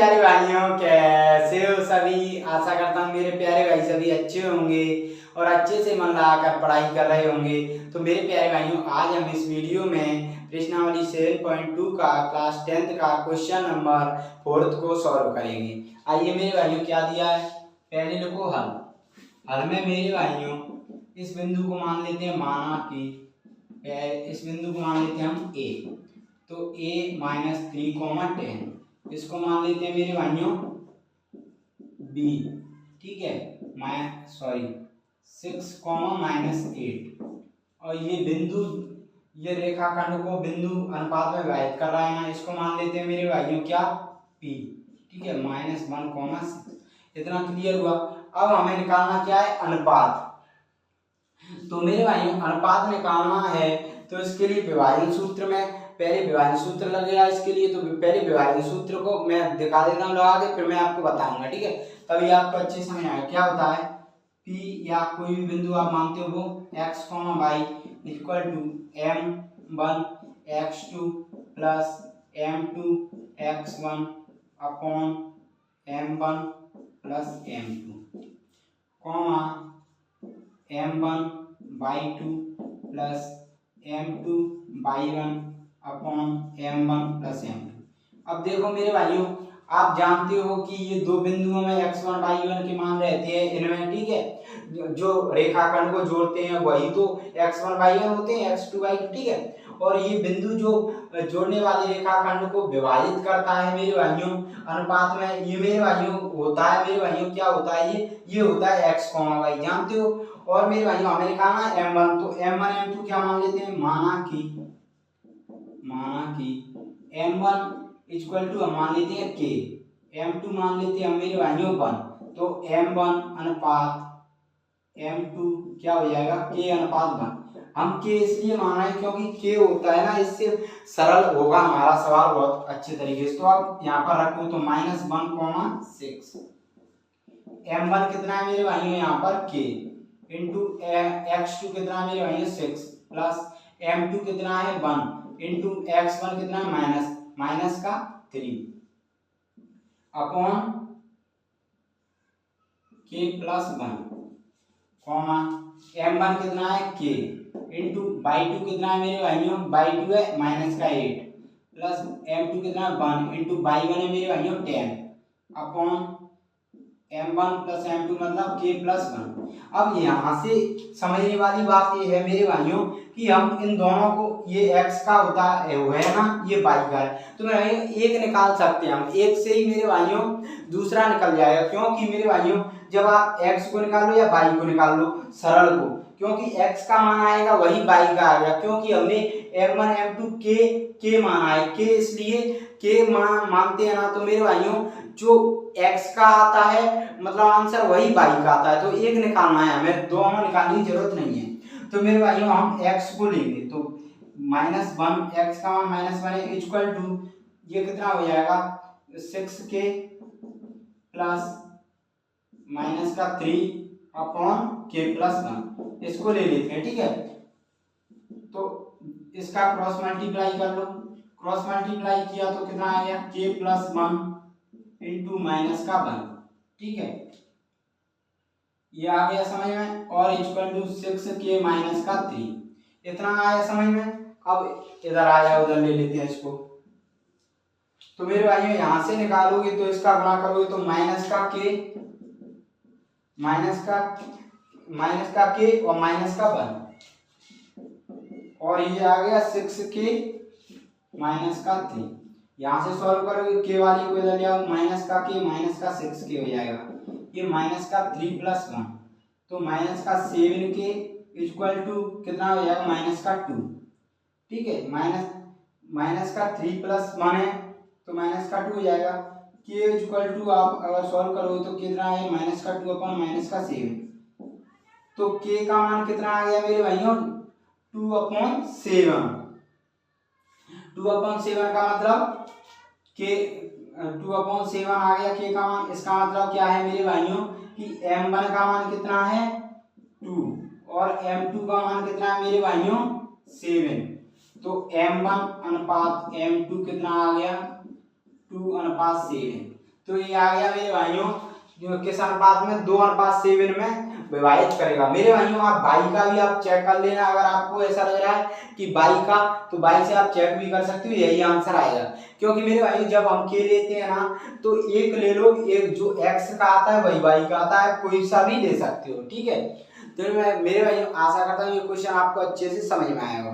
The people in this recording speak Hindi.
प्यारे भाइयों, कैसे हो सभी। आशा करता हूँ मेरे प्यारे भाई सभी अच्छे होंगे और अच्छे से मन लगाकर पढ़ाई कर रहे होंगे। तो मेरे प्यारे भाइयों, आज हम इस वीडियो में प्रश्नावली 7.2 का क्लास 10th का क्वेश्चन नंबर 4 को सॉल्व करेंगे। आइए मेरे भाइयों, क्या दिया है, पहले लिखो हल। हल में मेरे भाइयों इस बिंदु को मान लेते हैं, माना कि इस बिंदु को मान लेते हैं हम ए। तो a -3, 10 इसको मान लेते हैं मेरे भाइयों b। ठीक है, 6, -8। और ये बिंदु, ये रेखाखंड को बिंदु अनुपात में विभाजित कर रहा है ना, इसको मान लेते हैं मेरे भाइयों क्या, p। ठीक है, -1, 6। इतना क्लियर हुआ। अब हमें निकालना क्या है, अनुपात। तो मेरे भाइयों अनुपात निकालना है तो इसके लिए विभाजन सूत्र में पहले विभाजन सूत्र लगेगा इसके लिए। तो पहले विभाजन सूत्र को मैं दिखा देता हूँ लगा के, फिर मैं आपको बताऊंगा। ठीक है, तभी आपको अच्छे समझ आएगा। क्या होता है, P या कोई भी बिंदु आप मानते हो वो x, y = m1 x2 plus m2 x1 upon m1 plus m2 m1 y2 plus m2 y1 upon m1 plus m2। अब देखो मेरे भाइयों, आप जानते हो कि ये दो बिंदुओं में x1 y1 के मान रहते हैं इनमें। ठीक है, जो रेखाखंड को जोड़ते हैं वही तो x1 y1 होते हैं, x2 y2। ठीक है, और ये बिंदु जो जोड़ने वाले रेखाखंड को विभाजित करता है मेरे भाइयों अनुपात में, ये मेरे भाइयों होता है, मेरे भाइयों क्या होता है, ये होता है x, y, जानते हो। और मेरे भाइयों हमें निकालना है m1। तो m1 m2 क्या मान लेते हैं, माना कि m1 = हम मान लेते हैं k, m2 मान लेते हैं हम मेरे भाइयों 1। तो m1 अनुपात m2 क्या हो जाएगा, k अनुपात 1। हम k इसलिए मान रहे हैं क्योंकि k होता है ना, इससे सरल होगा हमारा सवाल बहुत अच्छे तरीके से। तो आप यहाँ पर रखो तो -1, 6। m1 कितना है मेरे भाइयों, यहाँ पर k इंटू x2 कितना है मेरे भाइयों 6 प्लस m2 कितना है 1 इंटू x1 कितना है -3 अपॉन k प्लस 1 m1 कितना है k इंटू y2 कितना है मेरे भाइयों, y2 है -8 प्लस m2 कितना है 1 इंटू y1 है मेरे भाइयों 10 अपॉन m1 प्लस m2 मतलब k प्लस 1। अब यहाँ से समझने वाली बात ये है मेरे भाइयों कि हम इन दोनों को, ये x का होता है वो है ना, ये y का है, तो मेरे भाइयों एक निकाल सकते हैं हम। एक से ही मेरे भाइयों दूसरा निकल जाएगा, क्योंकि मेरे भाइयों जब आप x को निकाल लो या y को निकाल लो सरल को, क्योंकि x का मान आएगा वही y का आएगा, क्योंकि हमने m1 m2 k माना है, k इसलिए k मानते हैं ना। तो मेरे भाइयों जो x का आता है मतलब आंसर वही y का आता है, तो एक निकालना है हमें, दोनों निकालने की जरूरत नहीं है। तो मेरे भाइयों हम x को लेंगे तो -1, x का मान -1 है इक्वल टू ये कितना हो जाएगा 6k plus -3 upon k plus 1। इसको ले लेते हैं। ठीक है, तो इसका क्रॉस मल्टीप्लाई कर लो, क्रॉस मल्टीप्लाई किया तो कितना आ गया k प्लस 1 इंटू -1। ठीक है, ये आ गया समझ में, और इक्वल टू 6k -3। इतना आया समझ में। अब इधर आया, उधर ले लेते हैं इसको। तो मेरे भाइयों यहां से निकालोगे तो इसका गुणा करोगे तो माइनस का k और -1, और ये आ गया 6k -3। यहाँ से सॉल्व करोगे k वाली को इधर ले आओ, -k 6k हो जाएगा, ये -3 प्लस 1 तो -7k इक्वल टू कितना हो जाएगा -2। ठीक है, -3 प्लस 1 है तो -2 हो जाएगा। k इक्वल टू आप अगर सॉल्व करोगे तो कितना है -2 अपॉन -7, तो k का मान कितना आ गया मेरे भाइयों 2/7। 2/7 का मतलब k 2/7 आ गया k का मान। इसका मतलब क्या है मेरे भाइयों कि m1 का मान कितना है 2 और m2 का मान कितना है मेरे भाइयों 7। तो m1 अनुपात m2 कितना आ गया 2/7। तो ये आ गया मेरे भाइयों जो किस अनुपात में 2:7 में विभाजित करेगा। मेरे भाइयों आप बाई का भी आप चेक कर लेना, अगर आपको ऐसा लग रहा है कि बाई का, तो बाई से आप चेक भी कर सकते हो, यही आंसर आएगा। क्योंकि मेरे भाइयों जब हम के लेते हैं ना तो एक ले लो, एक जो एक्स का आता है वही बाई का आता है, कोई सा भी ले सकते हो, ठीक है। तो मैं मेरे भाइयों आशा करता हूँ ये क्वेश्चन आपको अच्छे से समझ में आएगा।